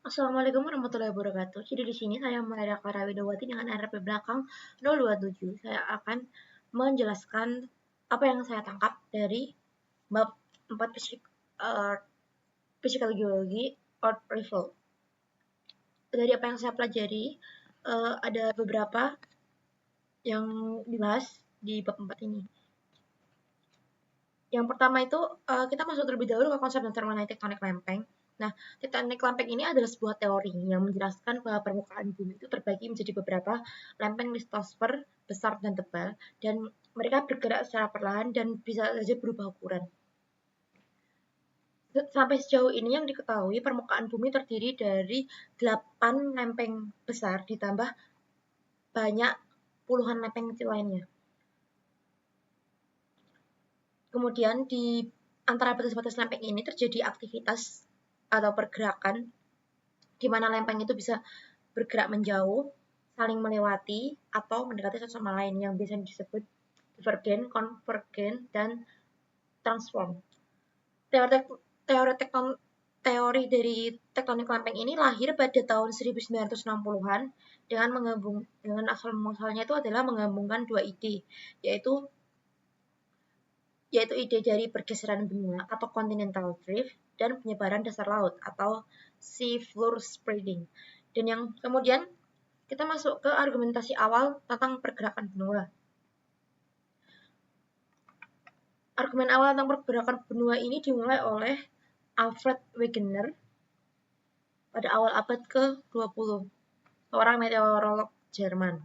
Assalamualaikum warahmatullahi wabarakatuh. Jadi di sini saya Maria Clara Widowati dengan RP belakang 027. Saya akan menjelaskan apa yang saya tangkap dari bab 4 Physical Geology Earth Reveal. Dari apa yang saya pelajari, ada beberapa yang dibahas di bab 4 ini. Yang pertama itu kita masuk terlebih dahulu ke konsep dasar mengenai tektonik lempeng. Nah, tektonik lempeng ini adalah sebuah teori yang menjelaskan bahwa permukaan bumi itu terbagi menjadi beberapa lempeng litosfer besar dan tebal, dan mereka bergerak secara perlahan dan bisa saja berubah ukuran. Sampai sejauh ini yang diketahui, permukaan bumi terdiri dari 8 lempeng besar ditambah banyak puluhan lempeng kecil lainnya. Kemudian di antara batas-batas lempeng ini terjadi aktivitas atau pergerakan di mana lempeng itu bisa bergerak menjauh, saling melewati, atau mendekati satu sama lain yang biasa disebut divergen, konvergen, dan transform. Teori dari tektonik lempeng ini lahir pada tahun 1960-an dengan asal muasalnya itu adalah menggabungkan dua ide, yaitu ide dari pergeseran benua atau continental drift dan penyebaran dasar laut atau sea floor spreading. Dan yang kemudian kita masuk ke argumentasi awal tentang pergerakan benua. Argumen awal tentang pergerakan benua ini dimulai oleh Alfred Wegener pada awal abad ke-20, seorang meteorolog Jerman.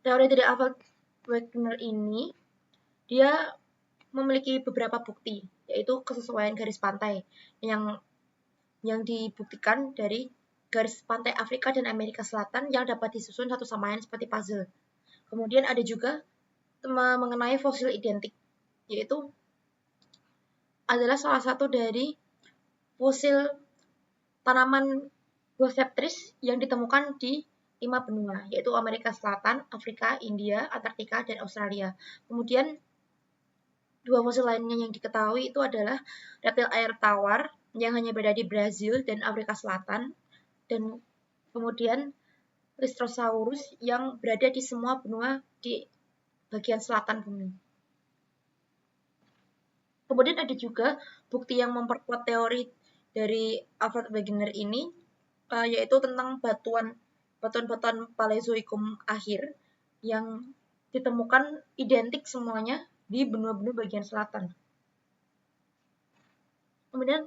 Teori dari Alfred Wegener ini dia memiliki beberapa bukti, yaitu kesesuaian garis pantai yang dibuktikan dari garis pantai Afrika dan Amerika Selatan yang dapat disusun satu sama lain seperti puzzle. Kemudian ada juga mengenai fosil identik, yaitu adalah salah satu dari fosil tanaman Boceptris yang ditemukan di 5 benua, yaitu Amerika Selatan, Afrika, India, Antartika, dan Australia. Kemudian dua fosil lainnya yang diketahui itu adalah reptil air tawar yang hanya berada di Brazil dan Afrika Selatan, dan kemudian Lystrosaurus yang berada di semua benua di bagian selatan bumi. Kemudian ada juga bukti yang memperkuat teori dari Alfred Wegener ini, yaitu tentang batuan Paleozoikum akhir yang ditemukan identik semuanya di benua-benua bagian selatan. Kemudian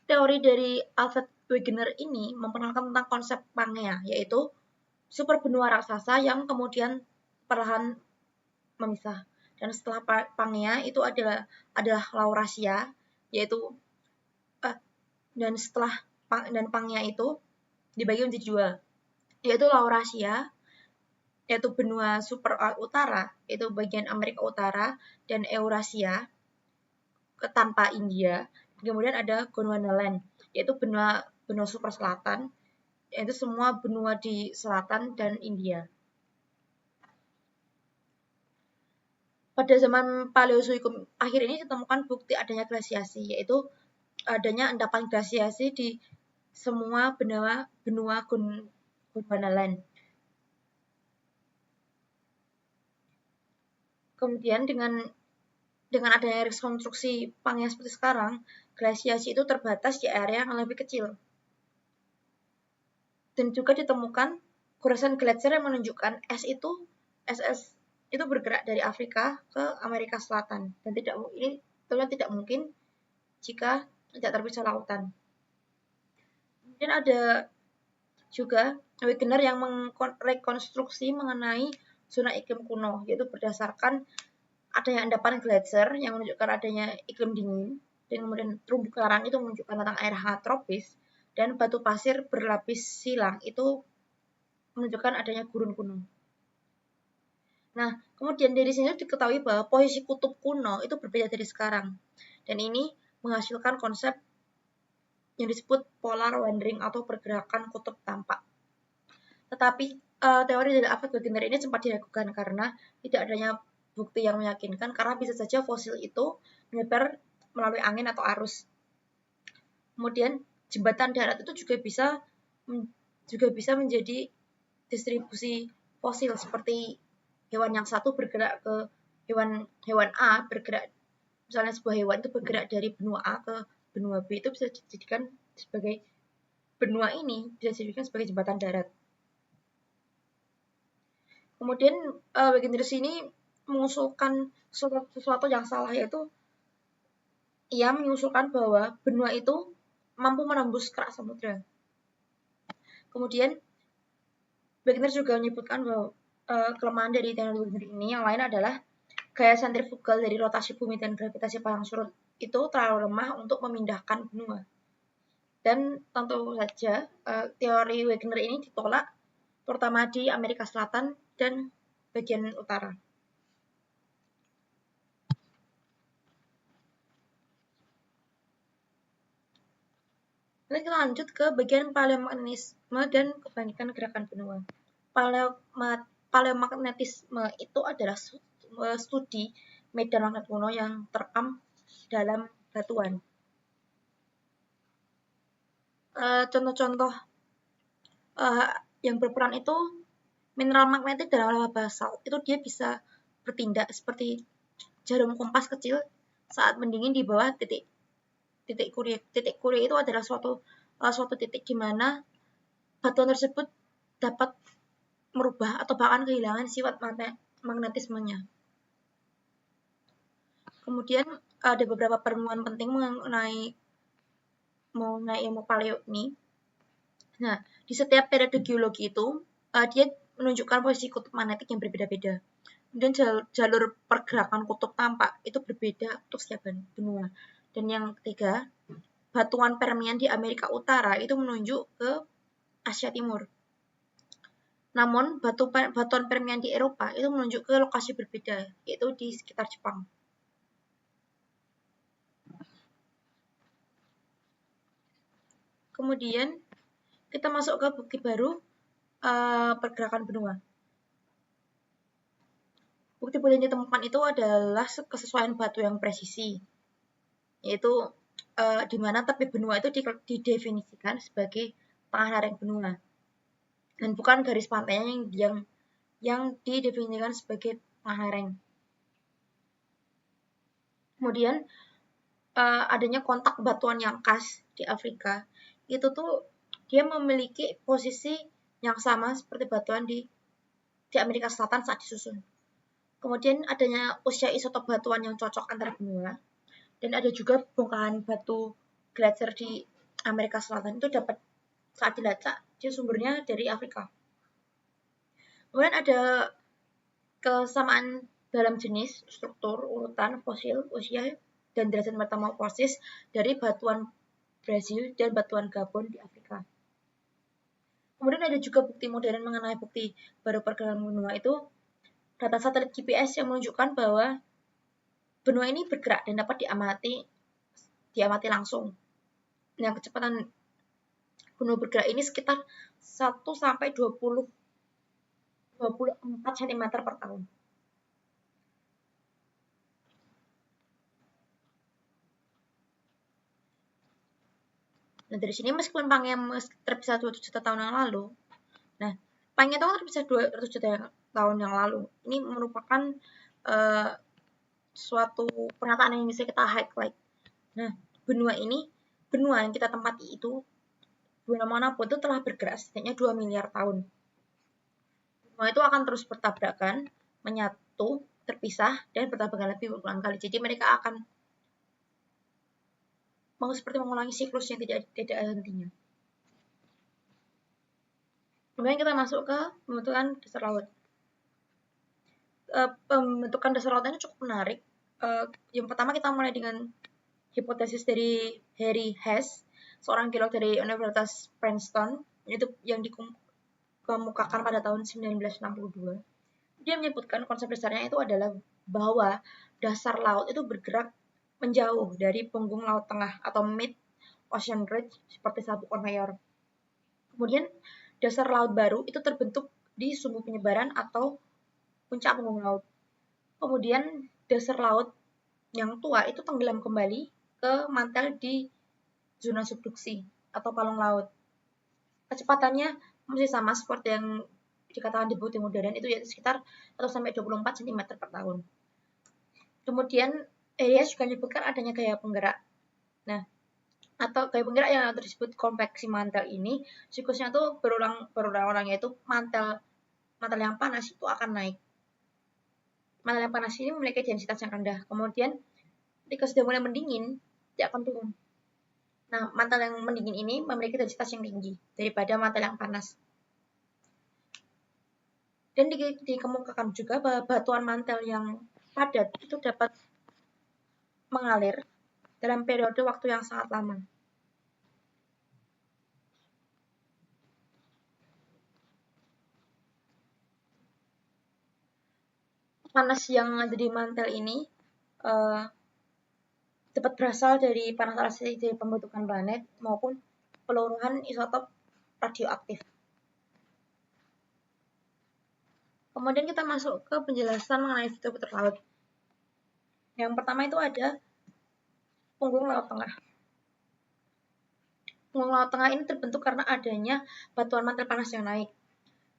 teori dari Alfred Wegener ini memperkenalkan tentang konsep Pangea, yaitu super benua raksasa yang kemudian perlahan memisah. Dan setelah Pangea itu adalah Laurasia, yaitu dan Pangea itu dibagi menjadi dua, yaitu Laurasia, yaitu benua super utara, yaitu bagian Amerika Utara, dan Eurasia tanpa India. Kemudian ada Gondwanaland, yaitu benua super selatan, yaitu semua benua di selatan dan India. Pada zaman Paleozoikum akhir ini ditemukan bukti adanya glasiasi, yaitu adanya endapan glasiasi di semua benua Gondwanaland. Kemudian dengan adanya rekonstruksi Pangea seperti sekarang, glasiasi itu terbatas di area yang lebih kecil. Dan juga ditemukan goresan gletser yang menunjukkan es itu bergerak dari Afrika ke Amerika Selatan, dan ini tidak mungkin jika tidak terpisah lautan. Kemudian ada juga Wegener yang merekonstruksi mengenai zona iklim kuno, yaitu berdasarkan adanya endapan gletser yang menunjukkan adanya iklim dingin, dan kemudian terumbu karang itu menunjukkan tentang air hangat tropis, dan batu pasir berlapis silang itu menunjukkan adanya gurun kuno. Nah, kemudian dari sini diketahui bahwa posisi kutub kuno itu berbeda dari sekarang, dan ini menghasilkan konsep yang disebut polar wandering atau pergerakan kutub tampak. Tetapi teori dari Alfred Wegener ini sempat diragukan karena tidak adanya bukti yang meyakinkan, karena bisa saja fosil itu menyebar melalui angin atau arus. Kemudian jembatan darat itu juga bisa menjadi distribusi fosil, seperti hewan yang satu bergerak ke hewan A bergerak, misalnya sebuah hewan itu bergerak dari benua A ke benua B, itu bisa dijadikan sebagai benua ini bisa dijadikan sebagai jembatan darat. Kemudian Wikinews ini mengusulkan sesuatu yang salah, yaitu ia mengusulkan bahwa benua itu mampu menembus kerak samudra. Kemudian Wikinews juga menyebutkan bahwa kelemahan dari teknologi ini yang lain adalah gaya sentrifugal dari rotasi bumi dan gravitasi pasang surut itu terlalu lemah untuk memindahkan benua. Dan tentu saja teori Wegener ini ditolak, terutama di Amerika Selatan dan bagian utara. Lalu kita lanjut ke bagian paleomagnetisme dan kepanikan gerakan benua. Paleomagnetisme itu adalah studi medan magnet kuno yang terekam dalam batuan. Contoh-contoh yang berperan itu mineral magnetik dalam lava basalt. Itu dia bisa bertindak seperti jarum kompas kecil saat mendingin di bawah titik Curie. Titik Curie itu adalah suatu titik di mana batuan tersebut dapat merubah atau bahkan kehilangan sifat magnetismenya. Kemudian ada beberapa penemuan penting mengenai ilmu paleo ini. Nah, di setiap periode geologi itu dia menunjukkan posisi kutub magnetik yang berbeda-beda. Dan jalur pergerakan kutub tampak itu berbeda untuk setiap benua. Dan yang ketiga, batuan Permian di Amerika Utara itu menunjuk ke Asia Timur. Namun, batuan Permian di Eropa itu menunjuk ke lokasi berbeda, yaitu di sekitar Jepang. Kemudian, kita masuk ke bukti baru pergerakan benua. Bukti-bukti yang ditemukan itu adalah kesesuaian batu yang presisi, yaitu di mana tepi benua itu didefinisikan sebagai tengah lereng benua, dan bukan garis pantainya yang didefinisikan sebagai tengah lereng. Kemudian adanya kontak batuan yang khas di Afrika, itu tuh dia memiliki posisi yang sama seperti batuan di Amerika Selatan saat disusun. Kemudian adanya usia isotop batuan yang cocok antar benua, dan ada juga bongkahan batu gletser di Amerika Selatan itu dapat saat dilacak dia sumbernya dari Afrika. Kemudian ada kesamaan dalam jenis, struktur, urutan, fosil, usia, dan derajat metamorfosis dari batuan Brasil dan batuan Gabon di Afrika. Kemudian ada juga bukti modern mengenai bukti baru pergerakan benua, itu data satelit GPS yang menunjukkan bahwa benua ini bergerak dan dapat diamati langsung. Nah, kecepatan benua bergerak ini sekitar 1-24 cm per tahun. Nah, dari sini meskipun Pangea terpisah 2 juta tahun yang lalu, nah, Pangea itu terpisah 200 juta tahun yang lalu. Ini merupakan suatu pernyataan yang bisa kita highlight. Nah, benua yang kita tempati itu, benua manapun itu telah bergerak setidaknya 2 miliar tahun. Benua itu akan terus bertabrakan, menyatu, terpisah, dan bertabrakan lebih berulang kali. Jadi mereka akan seperti mengulangi siklus yang tidak hentinya. Kemudian kita masuk ke pembentukan dasar laut. Pembentukan dasar laut ini cukup menarik. Yang pertama kita mulai dengan hipotesis dari Harry Hess, seorang geolog dari Universitas Princeton, itu yang dikemukakan pada tahun 1962. Dia menyebutkan konsep dasarnya itu adalah bahwa dasar laut itu bergerak menjauh dari punggung laut tengah atau mid ocean ridge seperti sabuk konveyor. Kemudian dasar laut baru itu terbentuk di sumbu penyebaran atau puncak punggung laut. Kemudian dasar laut yang tua itu tenggelam kembali ke mantel di zona subduksi atau palung laut. Kecepatannya masih sama seperti yang dikatakan di bukti modern, itu yaitu sekitar 1-24 cm per tahun. Kemudian Elias juga menyebutkan adanya gaya penggerak. Nah, atau gaya penggerak yang tersebut konveksi mantel ini siklusnya tuh berulang-ulang, yaitu mantel yang panas itu akan naik. Mantel yang panas ini memiliki densitas yang rendah. Kemudian ketika sudah mulai mendingin, dia akan turun. Nah, mantel yang mendingin ini memiliki densitas yang tinggi daripada mantel yang panas. Dan dikemukakan juga bahwa batuan mantel yang padat itu dapat mengalir dalam periode waktu yang sangat lama. Panas yang ada di mantel ini dapat berasal dari panas radiasi dari pembentukan planet maupun peluruhan isotop radioaktif. Kemudian kita masuk ke penjelasan mengenai fitur-fitur laut. Yang pertama itu ada punggung laut tengah. Punggung laut tengah ini terbentuk karena adanya batuan mantel panas yang naik.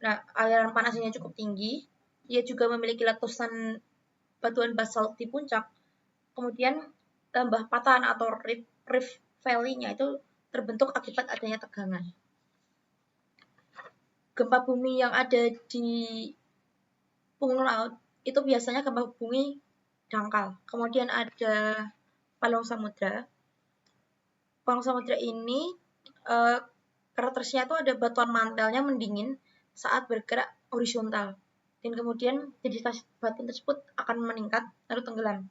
Nah, aliran panasnya cukup tinggi. Ia juga memiliki letusan batuan basalt di puncak. Kemudian lembah patahan atau rift valley-nya itu terbentuk akibat adanya tegangan. Gempa bumi yang ada di punggung laut itu biasanya gempa bumi dangkal. Kemudian ada palung samudra. Palung samudra ini karakteristiknya itu ada batuan mantelnya mendingin saat bergerak horizontal. Dan kemudian densitas batuan tersebut akan meningkat lalu tenggelam.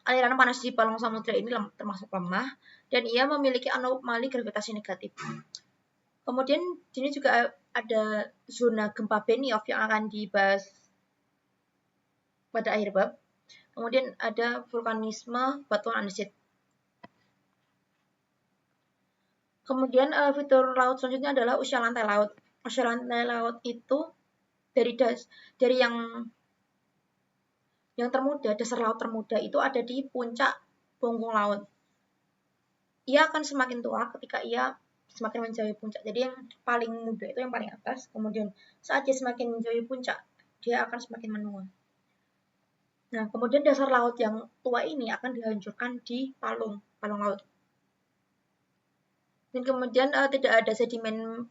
Aliran panas di palung samudra ini termasuk lemah dan ia memiliki anomali gravitasi negatif. Kemudian di sini juga ada zona gempa Benioff yang akan dibahas pada akhir bab. Kemudian ada vulkanisme batuan andesit. Kemudian fitur laut selanjutnya adalah usia lantai laut. Usia lantai laut itu dari yang termuda, dasar laut termuda itu ada di puncak punggung laut. Ia akan semakin tua ketika ia semakin menjauhi puncak. Jadi yang paling muda itu yang paling atas, kemudian saat dia semakin menjauhi puncak, dia akan semakin menua. Nah, kemudian dasar laut yang tua ini akan dihancurkan di palung laut. Dan kemudian tidak ada sedimen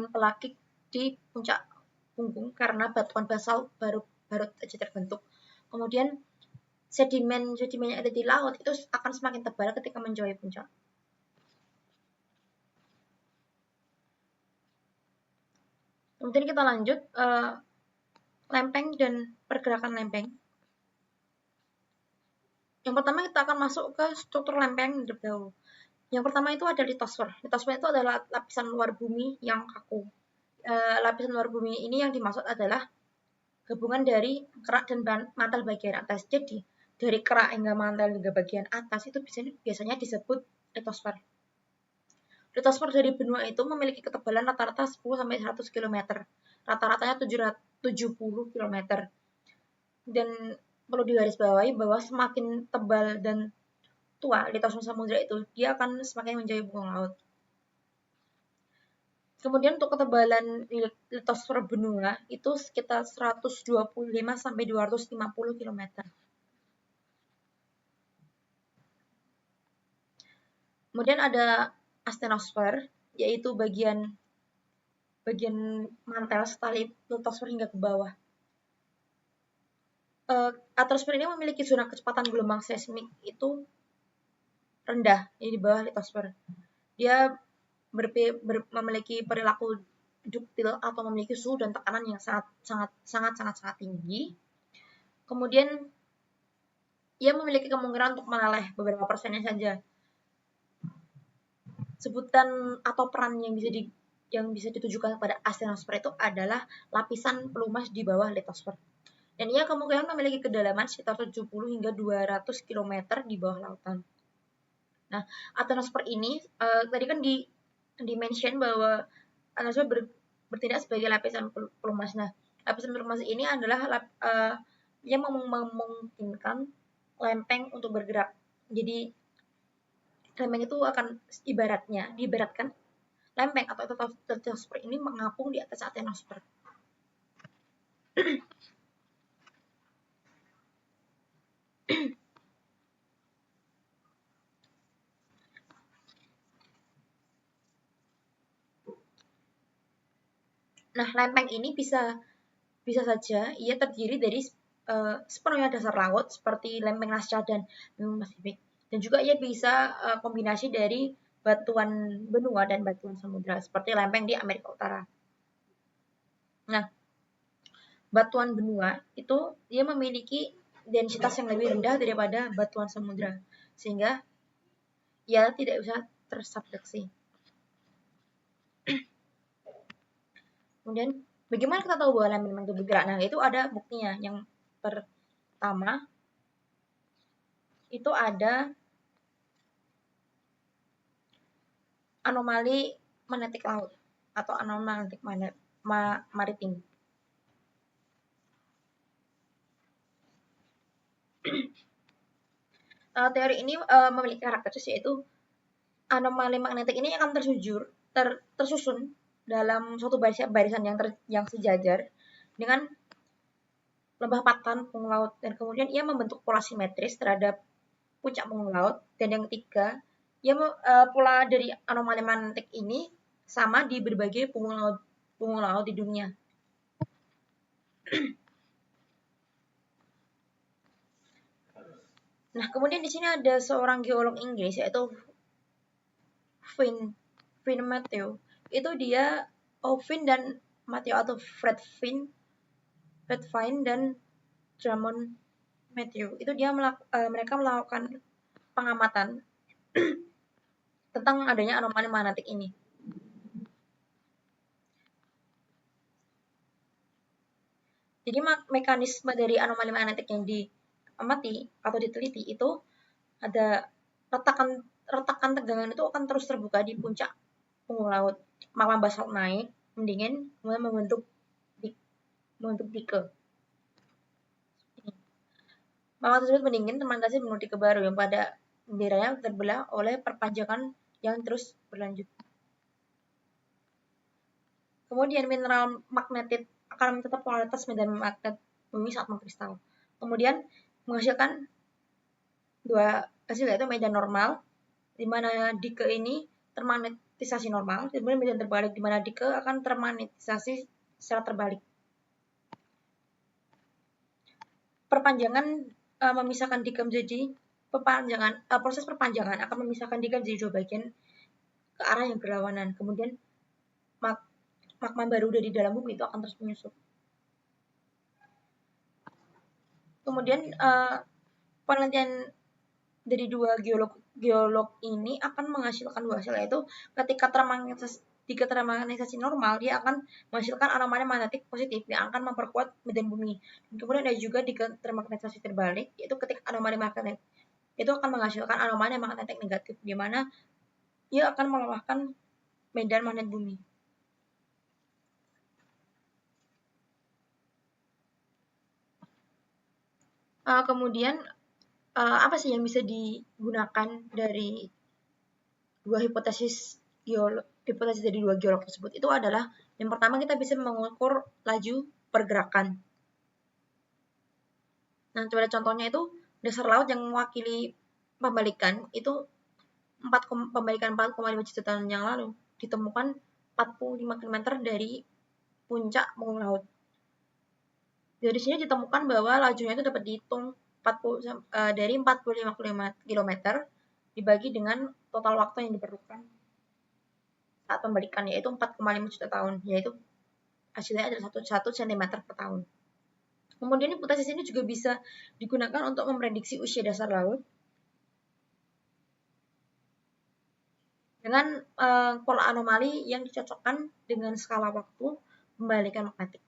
pelagik di puncak punggung karena batuan basalt baru saja terbentuk. Kemudian sedimen yang ada di laut itu akan semakin tebal ketika menjauhi puncak. Kemudian kita lanjut lempeng dan pergerakan lempeng. Yang pertama kita akan masuk ke struktur lempeng terlebih dahulu. Yang pertama itu ada litosfer. Litosfer itu adalah lapisan luar bumi yang kaku. Lapisan luar bumi ini yang dimaksud adalah gabungan dari kerak dan mantel bagian atas. Jadi dari kerak hingga mantel hingga bagian atas itu biasanya disebut litosfer. Litosfer dari benua itu memiliki ketebalan rata-rata 10-100 km. Rata-ratanya 70 km. Dan perlu digarisbawahi bahwa semakin tebal dan tua litosfer samudra itu, dia akan semakin menjauhi punggung laut. Kemudian untuk ketebalan litosfer benua itu sekitar 125-250 km. Kemudian ada astenosfer, yaitu bagian mantel setelah litosfer hingga ke bawah. Atmosfer ini memiliki zona kecepatan gelombang seismik itu rendah, di bawah litosfer. Dia memiliki perilaku duktil atau memiliki suhu dan tekanan yang sangat tinggi. Kemudian ia memiliki kemungkinan untuk meleleh beberapa persennya saja. Sebutan atau peran yang bisa ditujukan pada astenosfer itu adalah lapisan pelumas di bawah litosfer. Dan ia kemungkinan memiliki kedalaman sekitar 70 hingga 200 km di bawah lautan. Nah, astenosfer ini tadi kan di-mention bahwa astenosfer bertindak sebagai lapisan pelumas. Nah, lapisan pelumas ini adalah yang memungkinkan lempeng untuk bergerak. Jadi lempeng itu akan diibaratkan lempeng atau tetosfer ini mengapung di atas atenosfer. Nah, lempeng ini bisa saja ia terdiri dari sepenuhnya dasar laut seperti lempeng Nasca dan lempeng Pasifik, dan juga ia bisa kombinasi dari batuan benua dan batuan samudra seperti lempeng di Amerika Utara. Nah, batuan benua itu dia memiliki densitas yang lebih rendah daripada batuan samudra, sehingga ia tidak bisa tersubduksi. Kemudian bagaimana kita tahu bahwa lempeng itu bergerak? Nah, itu ada buktinya. Yang pertama itu ada anomali magnetik laut atau anomali magnetik maritim. Teori ini memiliki karakteristik yaitu anomali magnetik ini akan tersusun dalam suatu barisan yang sejajar dengan lembah patan punggung laut, dan kemudian ia membentuk pola simetris terhadap puncak punggung laut. Dan yang ketiga, pola dari anomali magnetik ini sama di berbagai punggung laut di dunia. Nah, kemudian di sini ada seorang geolog Inggris yaitu Finn Matthew. Itu dia Finn dan Matthew atau Fred Fine dan Drummond Matthew. Itu mereka melakukan pengamatan tentang adanya anomali magnetik ini. Jadi mekanisme dari anomali magnetik yang diamati atau diteliti itu ada retakan tegangan itu akan terus terbuka di puncak punggung laut. Magma basalt naik, mendingin, kemudian membentuk dike. Magma tersebut mendingin termantasi membentuk dike baru yang pada daerahnya terbelah oleh perpanjangan yang terus berlanjut. Kemudian mineral magnetit akan tetap kualitas medan magnet bumi saat mengkristal. Kemudian menghasilkan dua hasil, yaitu medan normal di mana dike ini termagnetisasi normal, kemudian medan terbalik di mana dike akan termagnetisasi secara terbalik. Perpanjangan memisahkan dike menjadi proses perpanjangan akan memisahkan dike menjadi dua bagian ke arah yang berlawanan. Kemudian magma baru dari dalam bumi itu akan terus menyusup. Kemudian penelitian dari dua geolog ini akan menghasilkan dua hasil, yaitu ketika termagnetisasi normal dia akan menghasilkan anomali magnetik positif yang akan memperkuat medan bumi. Dan kemudian ada juga di termagnetisasi terbalik, yaitu ketika anomali magnetik itu akan menghasilkan anomali magnetik negatif di mana ia akan melemahkan medan magnet bumi. Kemudian apa sih yang bisa digunakan dari dua hipotesis dari dua geolog tersebut? Itu adalah yang pertama, kita bisa mengukur laju pergerakan. Nah, coba contohnya itu dasar laut yang mewakili pembalikan itu pembalikan 4,5 juta tahun yang lalu ditemukan 45 km dari puncak punggung laut. Dari sini ditemukan bahwa lajunya itu dapat dihitung dari 45 km dibagi dengan total waktu yang diperlukan saat pembalikan, yaitu 4,5 juta tahun, yaitu hasilnya adalah 1 cm per tahun. Kemudian hipotesis ini juga bisa digunakan untuk memprediksi usia dasar laut dengan pola anomali yang dicocokkan dengan skala waktu pembalikan magnetik.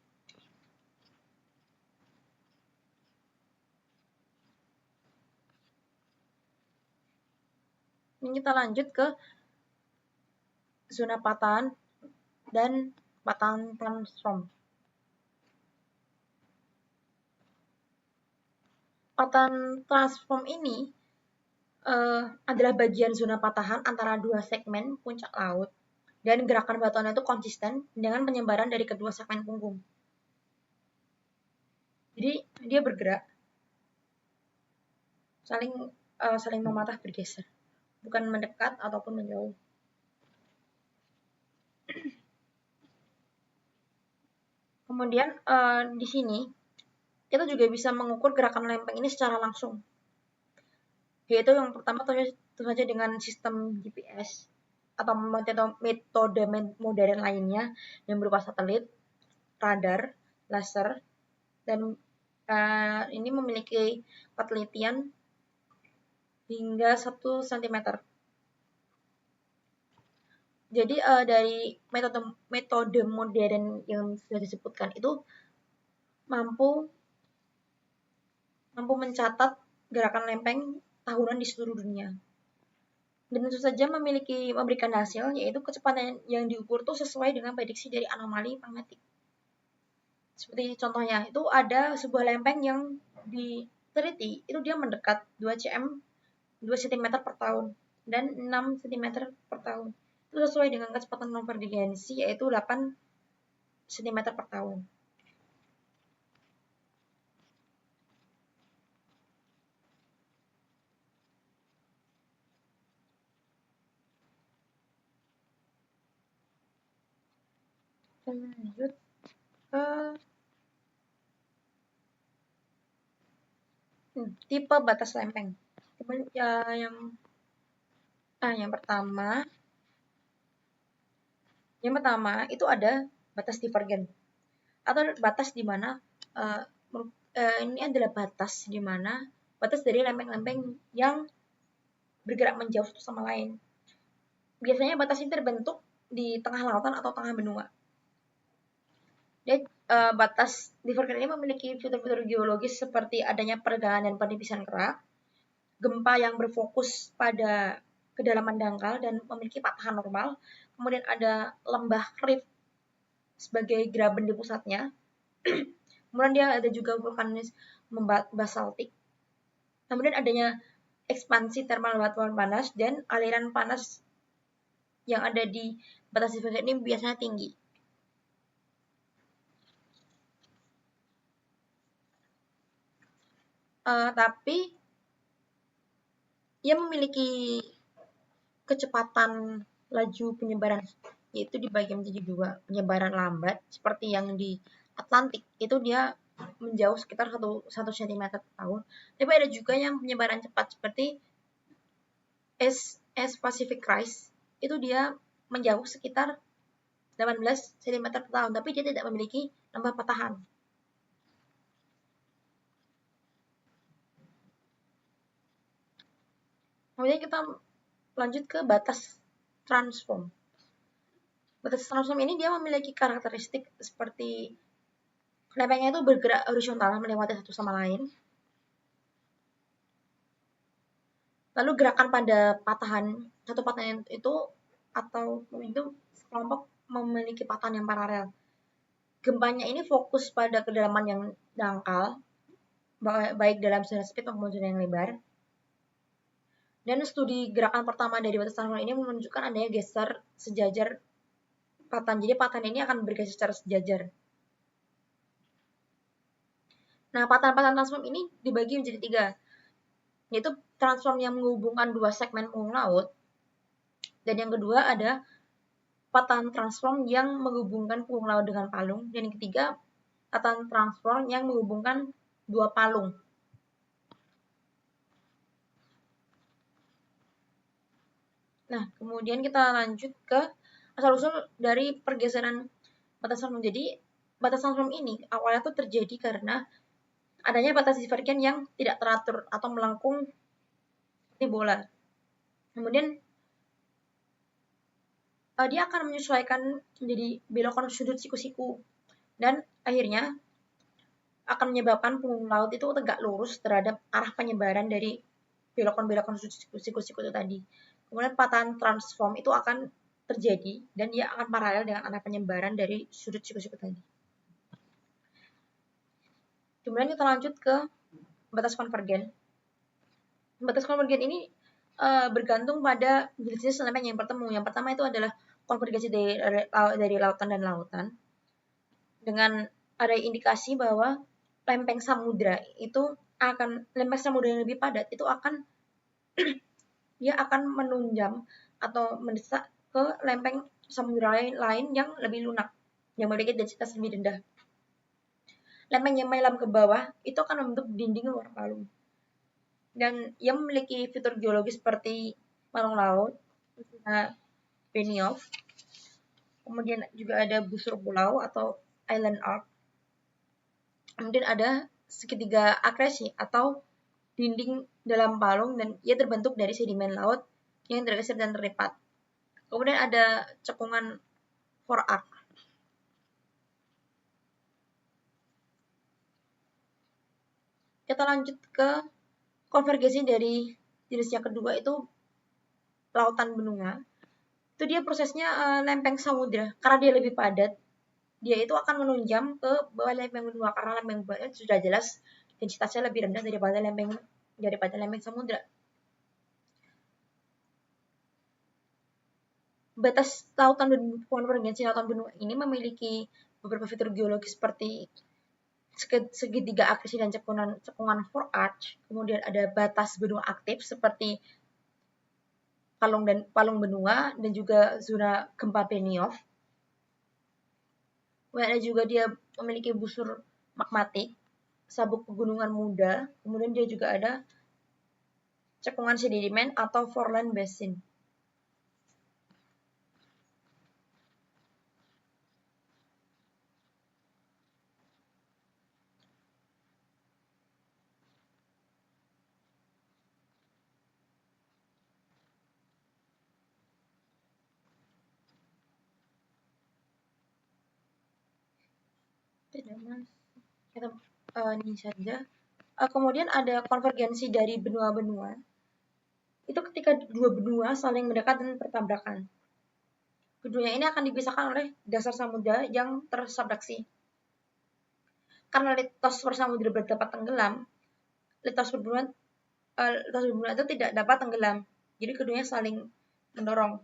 Ini kita lanjut ke zona patahan dan patahan transform. Patahan transform ini adalah bagian zona patahan antara dua segmen puncak laut, dan gerakan batuannya itu konsisten dengan penyebaran dari kedua segmen punggung. Jadi dia bergerak, saling mematah bergeser, bukan mendekat ataupun menjauh. Kemudian di sini kita juga bisa mengukur gerakan lempeng ini secara langsung. Yaitu yang pertama tentu saja dengan sistem GPS atau metode modern lainnya yang berupa satelit, radar, laser, dan ini memiliki penelitian hingga 1 cm. Jadi dari metode modern yang sudah disebutkan itu mampu mencatat gerakan lempeng tahunan di seluruh dunia. Dan tentu saja memberikan hasil, yaitu kecepatan yang diukur itu sesuai dengan prediksi dari anomali magnetik. Seperti contohnya, itu ada sebuah lempeng yang diteliti, itu dia mendekat 2 cm per tahun dan 6 cm per tahun. Itu sesuai dengan kecepatan konvergensi, yaitu 8 cm per tahun. Lanjut ke tipe batas lempeng. Yang pertama itu ada batas divergen, atau batas di mana ini adalah batas dari lempeng-lempeng yang bergerak menjauh satu sama lain. Biasanya batas ini terbentuk di tengah lautan atau tengah benua. Dan batas divergen ini memiliki fitur-fitur geologis seperti adanya peregangan dan penipisan kerak, gempa yang berfokus pada kedalaman dangkal dan memiliki patahan normal, kemudian ada lembah rift sebagai graben di pusatnya, kemudian dia ada juga vulkanis basaltik, kemudian adanya ekspansi thermal batuan panas, dan aliran panas yang ada di batas divergen ini biasanya tinggi. Tapi ia memiliki kecepatan laju penyebaran, yaitu dibagi menjadi 2, penyebaran lambat seperti yang di Atlantik, itu dia menjauh sekitar 1 cm per tahun. Tapi ada juga yang penyebaran cepat seperti Pacific Rise, itu dia menjauh sekitar 18 cm per tahun, tapi dia tidak memiliki lembah patahan. Kemudian kita lanjut ke batas transform. Batas transform ini dia memiliki karakteristik seperti lempengnya itu bergerak horizontal melewati satu sama lain. Lalu gerakan pada satu patahan itu atau itu kelompok memiliki patahan yang paralel. Gempanya ini fokus pada kedalaman yang dangkal, baik dalam zona sempit maupun zona yang lebar. Dan studi gerakan pertama dari batas transform ini menunjukkan adanya geser sejajar patahan. Jadi patahan ini akan bergeser secara sejajar. Nah, patahan-patahan transform ini dibagi menjadi 3, yaitu transform yang menghubungkan 2 segmen punggung laut, dan yang kedua ada patahan transform yang menghubungkan punggung laut dengan palung, dan yang ketiga patahan transform yang menghubungkan 2 palung. Nah, kemudian kita lanjut ke asal-usul dari pergeseran batas transform. Jadi, batas transform ini awalnya tuh terjadi karena adanya batas divergen yang tidak teratur atau melengkung seperti bola. Kemudian dia akan menyesuaikan menjadi belokan sudut siku-siku, dan akhirnya akan menyebabkan punggung laut itu tegak lurus terhadap arah penyebaran dari belokan-belokan sudut siku-siku itu tadi. Kemudian patahan transform itu akan terjadi dan dia akan paralel dengan arah penyebaran dari sudut siku-siku tadi. Kemudian kita lanjut ke batas konvergen. Batas konvergen ini bergantung pada jenis lempeng yang bertemu. Yang pertama itu adalah konvergasi dari lautan dan lautan, dengan ada indikasi bahwa lempeng samudra yang lebih padat itu akan dia akan menunjam atau mendesak ke lempeng samudra lain yang lebih lunak, yang memiliki densitas lebih rendah. Lempeng yang menyelam ke bawah itu akan membentuk dinding luar palung. Dan ia memiliki fitur geologis seperti palung laut, Benioff. Kemudian juga ada busur pulau atau island arc. Kemudian ada segitiga akresi atau dinding dalam palung, dan ia terbentuk dari sedimen laut yang tergeser dan terlipat. Kemudian ada cekungan forearc. Kita lanjut ke konvergensi dari jenis yang kedua, itu lautan benua. Itu dia prosesnya lempeng samudra, karena dia lebih padat, dia itu akan menunjam ke bawah lempeng benua, karena lempeng benua sudah jelas densitasnya lebih rendah daripada lempeng samudra. Batas lautan konvergensi lautan benua ini memiliki beberapa fitur geologis seperti segitiga akresi dan cekungan forearch. Kemudian ada batas benua aktif seperti palung benua dan juga zona gempa Benioff. Kemudian ada juga dia memiliki busur magmatik, sabuk pegunungan muda. Kemudian dia juga ada cekungan sedimen atau foreland basin. Kita ini saja. Kemudian ada konvergensi dari benua-benua. Itu ketika dua benua saling mendekat dan bertabrakan. Keduanya ini akan dipisahkan oleh dasar samudra yang tersubduksi. Karena litosfer samudra berdapat tenggelam, litosfer benua itu tidak dapat tenggelam. Jadi keduanya saling mendorong.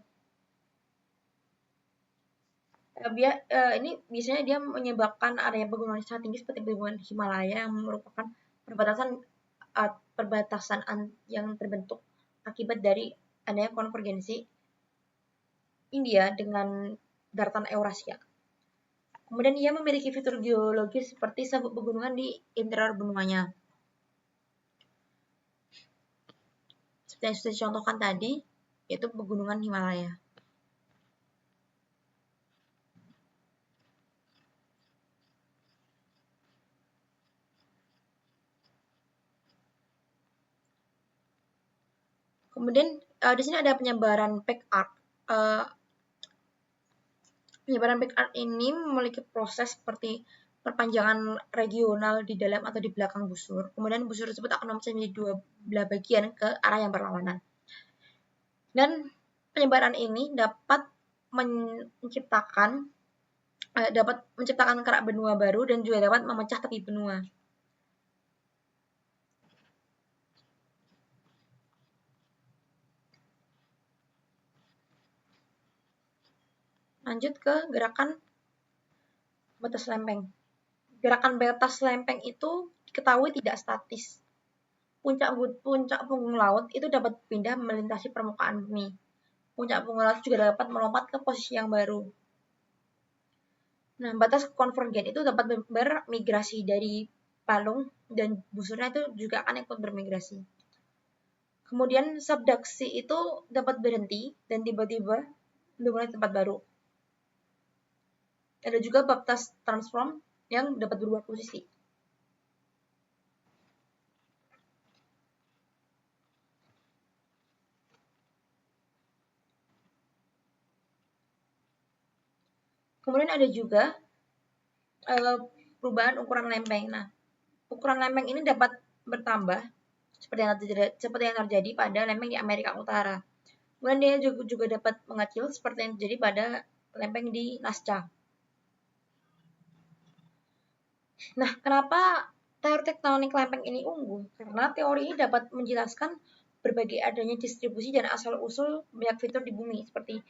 Ini biasanya dia menyebabkan area pegunungan sangat tinggi seperti pegunungan Himalaya, yang merupakan perbatasan yang terbentuk akibat dari adanya konvergensi India dengan daratan Eurasia. Kemudian ia memiliki fitur geologis seperti sabuk pegunungan di interior benuanya. Seperti yang sudah dicontohkan tadi, yaitu pegunungan Himalaya. Kemudian di sini ada penyebaran back arc. Penyebaran back arc ini memiliki proses seperti perpanjangan regional di dalam atau di belakang busur. Kemudian busur tersebut akan memecah menjadi dua belah bagian ke arah yang berlawanan. Dan penyebaran ini dapat menciptakan kerak benua baru dan juga dapat memecah tepi benua. Lanjut ke gerakan batas lempeng. Gerakan batas lempeng itu diketahui tidak statis. Puncak punggung laut itu dapat pindah melintasi permukaan bumi. Puncak punggung laut juga dapat melompat ke posisi yang baru. Nah, batas konvergen itu dapat bermigrasi dari palung, dan busurnya itu juga akan ikut bermigrasi. Kemudian subduksi itu dapat berhenti dan tiba-tiba memulai tempat baru. Ada juga batas transform yang dapat berubah posisi. Kemudian ada juga perubahan ukuran lempeng. Nah, ukuran lempeng ini dapat bertambah seperti yang terjadi pada lempeng di Amerika Utara. Kemudian dia juga dapat mengecil seperti yang terjadi pada lempeng di Nazca. Nah, kenapa teori tektonik lempeng ini unggul? Karena teori ini dapat menjelaskan berbagai adanya distribusi dan asal-usul banyak fitur di bumi, seperti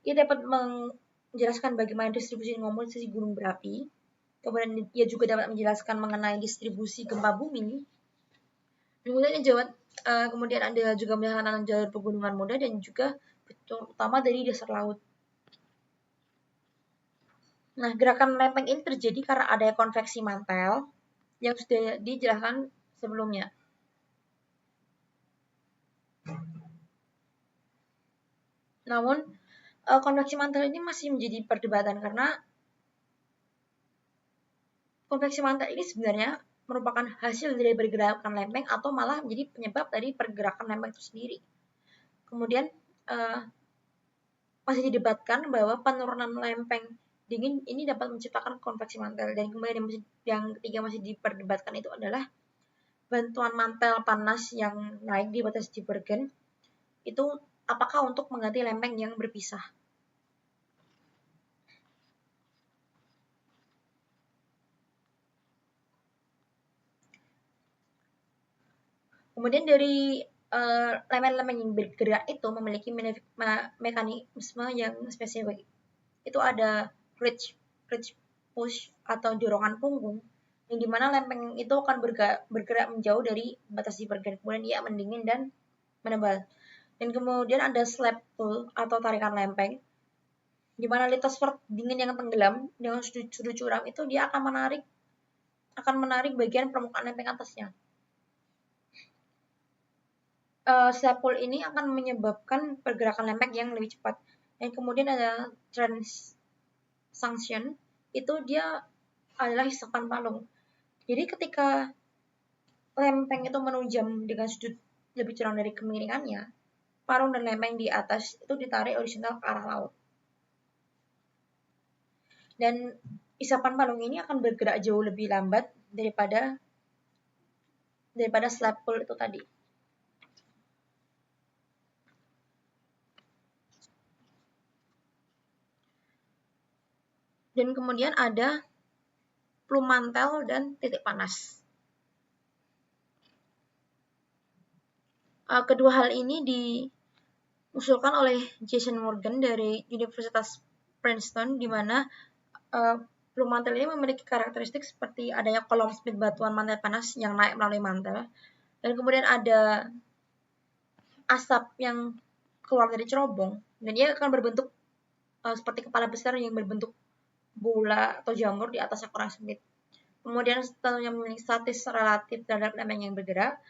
ia dapat menjelaskan bagaimana distribusi komposisi gunung berapi, kemudian ia juga dapat menjelaskan mengenai distribusi gempa bumi, kemudian ada juga menjelaskan jalur pegunungan muda dan juga fitur utama dari dasar laut. Nah, gerakan lempeng ini terjadi karena adanya konveksi mantel yang sudah dijelaskan sebelumnya. Namun, konveksi mantel ini masih menjadi perdebatan karena konveksi mantel ini sebenarnya merupakan hasil dari pergerakan lempeng atau malah menjadi penyebab dari pergerakan lempeng itu sendiri. Kemudian, masih didebatkan bahwa penurunan lempeng dingin ini dapat menciptakan konveksi mantel, dan kemudian yang ketiga masih diperdebatkan itu adalah bantuan mantel panas yang naik di batas Divergen itu apakah untuk mengganti lempeng yang berpisah. Kemudian dari lempeng-lempeng yang bergerak itu memiliki mekanisme yang spesifik. Itu ada ridge push atau dorongan punggung, yang dimana lempeng itu akan bergerak menjauh dari batas Divergen, kemudian dia mendingin dan menebal. Dan kemudian ada slap pull atau tarikan lempeng, di mana litosfer dingin yang tenggelam dengan sudut curam itu dia akan menarik bagian permukaan lempeng atasnya. Slap pull ini akan menyebabkan pergerakan lempeng yang lebih cepat. Dan kemudian ada transunction, itu dia adalah hisapan palung. Jadi ketika lempeng itu menunjam dengan sudut lebih curam dari kemiringannya, palung dan lempeng di atas itu ditarik horizontal ke arah laut. Dan isapan palung ini akan bergerak jauh lebih lambat daripada slap pull itu tadi. Dan kemudian ada plume mantel dan titik panas. Kedua hal ini diusulkan oleh Jason Morgan dari Universitas Princeton, di mana plume mantel ini memiliki karakteristik seperti adanya kolom split batuan mantel panas yang naik melalui mantel, dan kemudian ada asap yang keluar dari cerobong, dan dia akan berbentuk seperti kepala besar yang berbentuk bola atau jamur di atas ekor yang sempit. Kemudian setelahnya memiliki statis relatif terhadap lempeng yang bergerak,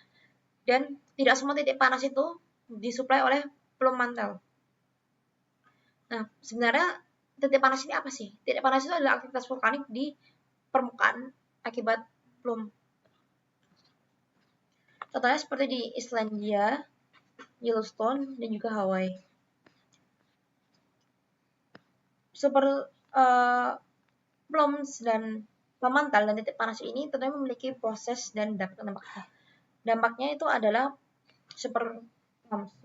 dan tidak semua titik panas itu disuplai oleh plume mantel. Nah, sebenarnya titik panas ini apa sih? Titik panas itu adalah aktivitas vulkanik di permukaan akibat plume. Contohnya seperti di Islandia, Yellowstone, dan juga Hawaii. Plumes dan pemantal dan titik panas ini tentunya memiliki proses dan dampaknya. Dampaknya itu adalah super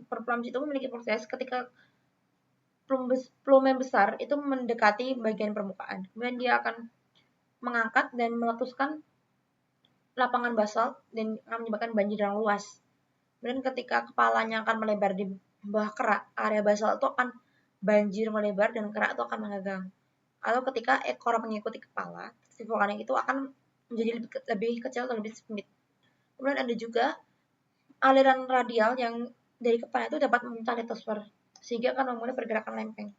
plums itu memiliki proses ketika plume besar itu mendekati bagian permukaan. Kemudian dia akan mengangkat dan meletuskan lapangan basalt dan akan menyebabkan banjir yang luas. Kemudian ketika kepalanya akan melebar di bawah kerak, area basalt itu akan banjir melebar dan kerak itu akan menggang. Atau ketika ekor mengikuti kepala, si vulkanik itu akan menjadi lebih kecil atau lebih sempit. Kemudian ada juga aliran radial yang dari kepala itu dapat memutar litosfer, sehingga akan memulai pergerakan lempeng.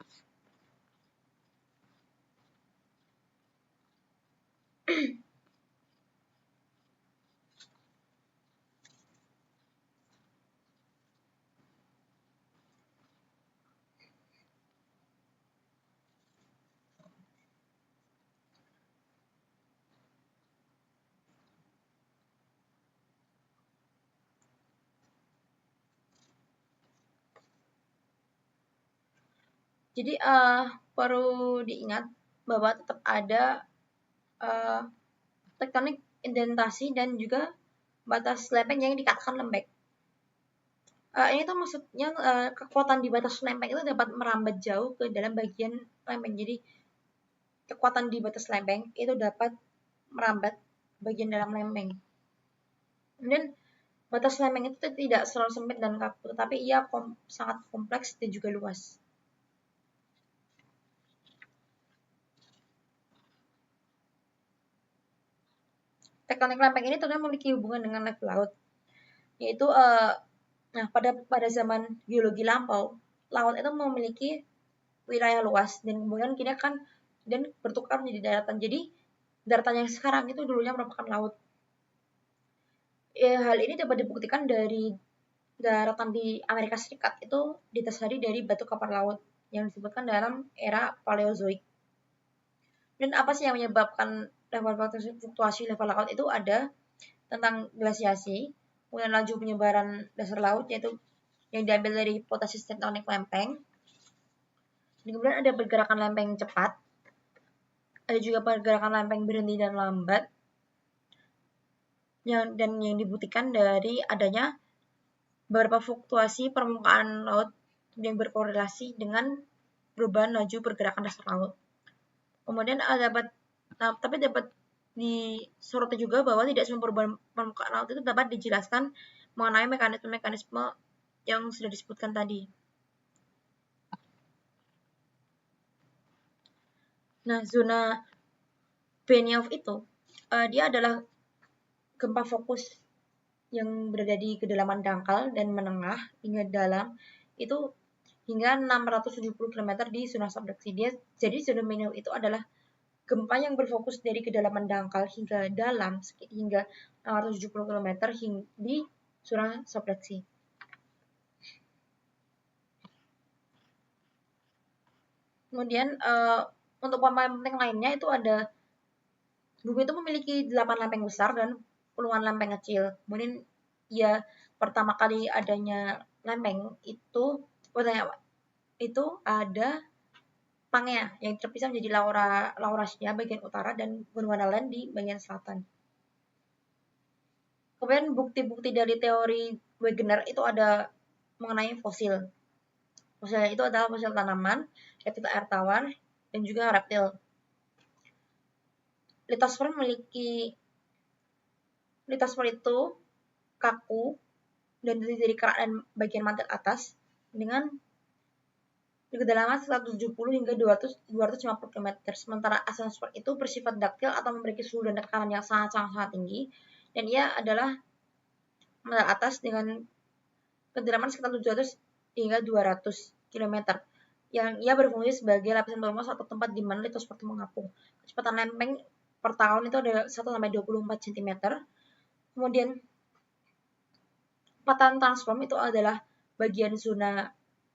Jadi perlu diingat bahwa tetap ada tektonik indentasi dan juga batas lempeng yang dikatakan lembek. Ini tuh maksudnya kekuatan di batas lempeng itu dapat merambat jauh ke dalam bagian lempeng. Jadi kekuatan di batas lempeng itu dapat merambat bagian dalam lempeng. Kemudian Batas lempeng itu tidak selalu sempit dan kaku, tetapi ia sangat kompleks dan juga luas. Tektonik lempeng ini tentunya memiliki hubungan dengan level laut, yaitu nah pada zaman geologi lampau, laut itu memiliki wilayah luas dan kemudian kini kan dan bertukar menjadi daratan. Jadi daratan yang sekarang itu dulunya merupakan laut. Hal ini dapat dibuktikan dari daratan di Amerika Serikat itu didasari dari batu kapar laut yang disebutkan dalam era Paleozoik. Dan apa sih yang menyebabkan fluktuasi level laut itu? Ada tentang glasiasi, kemudian laju penyebaran dasar laut yaitu yang diambil dari hipotesis tektonik lempeng. Dan kemudian ada pergerakan lempeng cepat, ada juga pergerakan lempeng berhenti dan lambat, dan yang dibuktikan dari adanya beberapa fluktuasi permukaan laut yang berkorelasi dengan perubahan laju pergerakan dasar laut. Kemudian tapi dapat disoroti juga bahwa tidak semua perubahan permukaan laut itu dapat dijelaskan mengenai mekanisme-mekanisme yang sudah disebutkan tadi. Nah, zona Benioff itu dia adalah gempa fokus yang berada di kedalaman dangkal dan menengah hingga dalam itu hingga 670 km di zona subduksi. Jadi zona Benioff itu adalah gempa yang berfokus dari kedalaman dangkal hingga dalam hingga 670 km di zona subduksi. Kemudian untuk pemain penting lainnya itu ada bumi itu memiliki 8 lempeng besar dan puluhan lempeng kecil. Kemudian ya pertama kali adanya lempeng itu ada Pangea yang terpisah menjadi Laurasia bagian utara dan Gondwana di bagian selatan. Kemudian bukti-bukti dari teori Wegener itu ada mengenai fosil. Fosilnya itu adalah fosil tanaman, reptil air tawar, dan juga reptil. Litosfer itu kaku dan terdiri dari kerak dan bagian mantel atas dengan kedalaman 170 hingga 250 km. Sementara asosfer itu bersifat daktil atau memiliki suhu dan tekanan yang sangat tinggi, dan ia adalah mantel atas dengan kedalaman sekitar 700 hingga 200 km, yang ia berfungsi sebagai lapisan termos atau tempat di mana litosfer itu mengapung. Kecepatan lempeng per tahun itu ada 1-24 cm. Kemudian patahan transform itu adalah bagian zona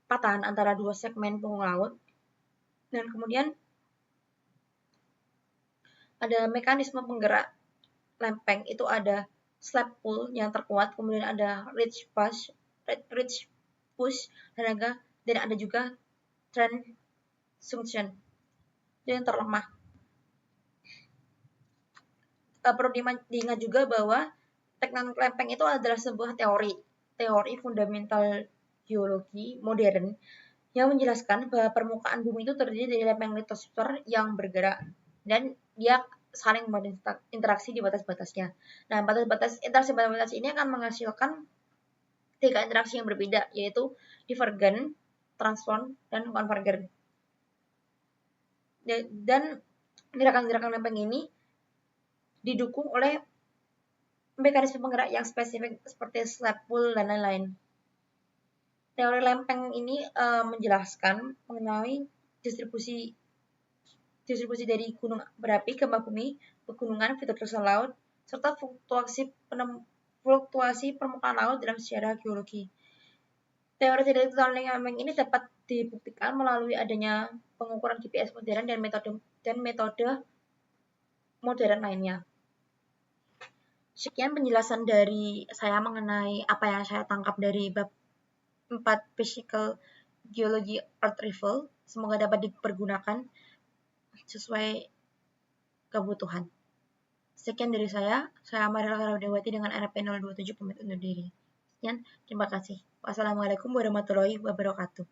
patahan antara dua segmen punggung laut. Dan kemudian ada mekanisme penggerak lempeng itu ada slab pull yang terkuat, kemudian ada ridge push dan ada juga transunction yang terlemah. Perlu diingat juga bahwa tektonik lempeng itu adalah sebuah teori fundamental geologi modern yang menjelaskan bahwa permukaan bumi itu terdiri dari lempeng litosfer yang bergerak dan dia saling berinteraksi di batas-batasnya. Nah, interaksi batas ini akan menghasilkan 3 interaksi yang berbeda, yaitu divergen, transform, dan konvergen. Dan gerakan-gerakan lempeng ini didukung oleh mekanisme penggerak yang spesifik seperti slab pull dan lain-lain. Teori lempeng ini menjelaskan mengenai distribusi dari gunung berapi, gempa bumi, pegunungan, fitur dasar laut, serta fluktuasi permukaan laut dalam sejarah geologi. Teori tektonik lempeng ini dapat dibuktikan melalui adanya pengukuran GPS modern dan metode modern lainnya. Sekian penjelasan dari saya mengenai apa yang saya tangkap dari bab 4 Physical Geology Earth Reveal. Semoga dapat dipergunakan sesuai kebutuhan. Sekian dari saya Mariela Karawdewati dengan RP 027 pamit undur diri. Sekian, terima kasih. Wassalamualaikum warahmatullahi wabarakatuh.